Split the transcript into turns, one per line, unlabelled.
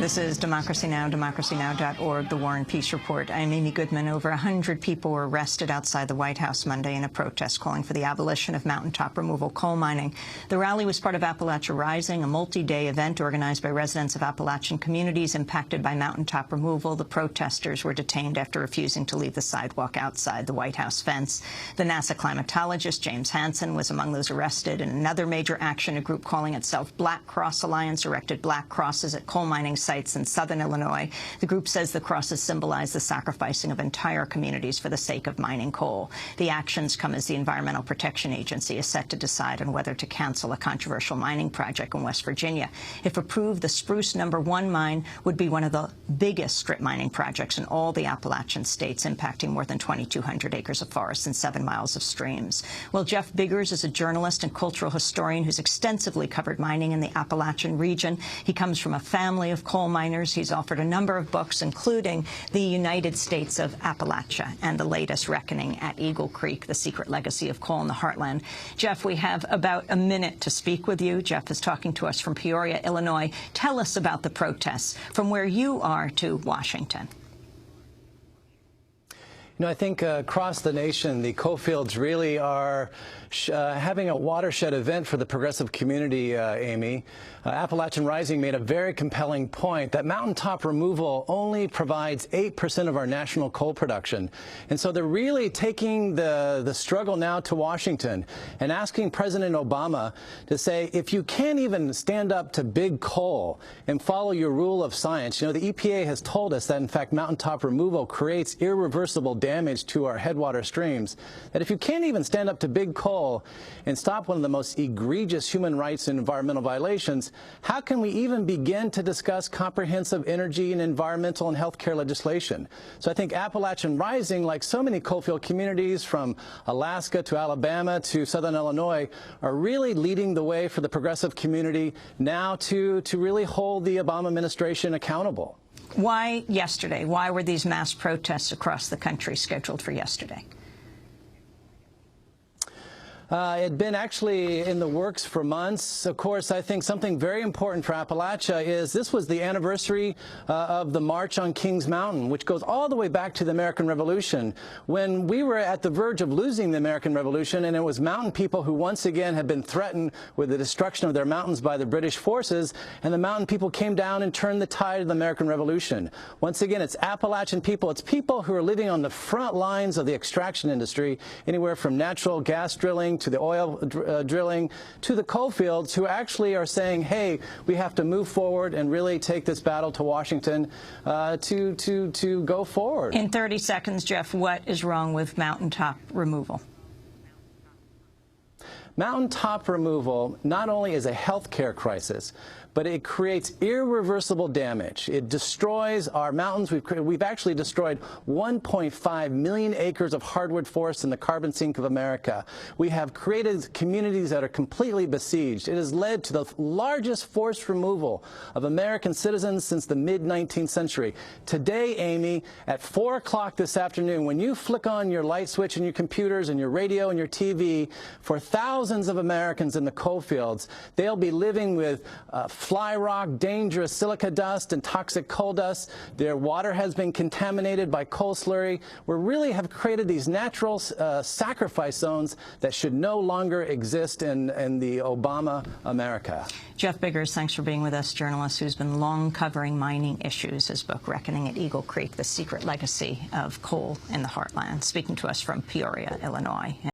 This is Democracy Now!, democracynow.org, The War and Peace Report. I'm Amy Goodman. Over 100 people were arrested outside the White House Monday in a protest calling for the abolition of mountaintop removal coal mining. The rally was part of Appalachia Rising, a multi-day event organized by residents of Appalachian communities impacted by mountaintop removal. The protesters were detained after refusing to leave the sidewalk outside the White House fence. The NASA climatologist, James Hansen, was among those arrested. In another major action, a group calling itself Black Cross Alliance erected black crosses at coal mining sites in southern Illinois. The group says the crosses symbolize the sacrificing of entire communities for the sake of mining coal. The actions come as the Environmental Protection Agency is set to decide on whether to cancel a controversial mining project in West Virginia. If approved, the Spruce No. 1 mine would be one of the biggest strip mining projects in all the Appalachian states, impacting more than 2,200 acres of forest and 7 miles of streams. Well, Jeff Biggers is a journalist and cultural historian who's extensively covered mining in the Appalachian region. He comes from a family of coal miners. He's authored a number of books, including The United States of Appalachia and the latest reckoning at Eagle Creek, the secret legacy of coal in the heartland. Jeff, we have about a minute to speak with you. Jeff is talking to us from Peoria, Illinois. Tell us about the protests from where you are to Washington.
You know, I think across the nation, the coal fields really are having a watershed event for the progressive community, Amy. Appalachian Rising made a very compelling point that mountaintop removal only provides 8% of our national coal production. And so they're really taking the struggle now to Washington and asking President Obama to say, if you can't even stand up to big coal and follow your rule of science, you know, the EPA has told us that, in fact, mountaintop removal creates irreversible damage to our headwater streams, that if you can't even stand up to big coal and stop one of the most egregious human rights and environmental violations, how can we even begin to discuss comprehensive energy and environmental and healthcare legislation? So I think Appalachian Rising, like so many coalfield communities from Alaska to Alabama to southern Illinois, are really leading the way for the progressive community now to really hold the Obama administration accountable.
Why yesterday? Why were these mass protests across the country scheduled for yesterday?
It had been actually in the works for months. Of course, I think something very important for Appalachia is this was the anniversary of the March on Kings Mountain, which goes all the way back to the American Revolution, when we were at the verge of losing the American Revolution, and it was mountain people who once again had been threatened with the destruction of their mountains by the British forces, and the mountain people came down and turned the tide of the American Revolution. Once again, it's Appalachian people. It's people who are living on the front lines of the extraction industry, anywhere from natural gas drilling to the oil drilling, to the coal fields, who actually are saying, hey, we have to move forward and really take this battle to Washington to go forward.
In 30 seconds, Jeff, what is wrong with mountaintop removal?
Mountaintop removal not only is a health care crisis, but it creates irreversible damage. It destroys our mountains. We've actually destroyed 1.5 million acres of hardwood forest in the carbon sink of America. We have created communities that are completely besieged. It has led to the largest forced removal of American citizens since the mid-19th century. Today, Amy, at 4 o'clock this afternoon, when you flick on your light switch in your computers and your radio and your TV, for thousands of Americans in the coal fields, they'll be living with fly rock, dangerous silica dust, and toxic coal dust. Their water has been contaminated by coal slurry. We really have created these natural sacrifice zones that should no longer exist in the Obama America.
Jeff Biggers, thanks for being with us, journalist who's been long covering mining issues. His book, Reckoning at Eagle Creek, The Secret Legacy of Coal in the Heartland, speaking to us from Peoria, Illinois.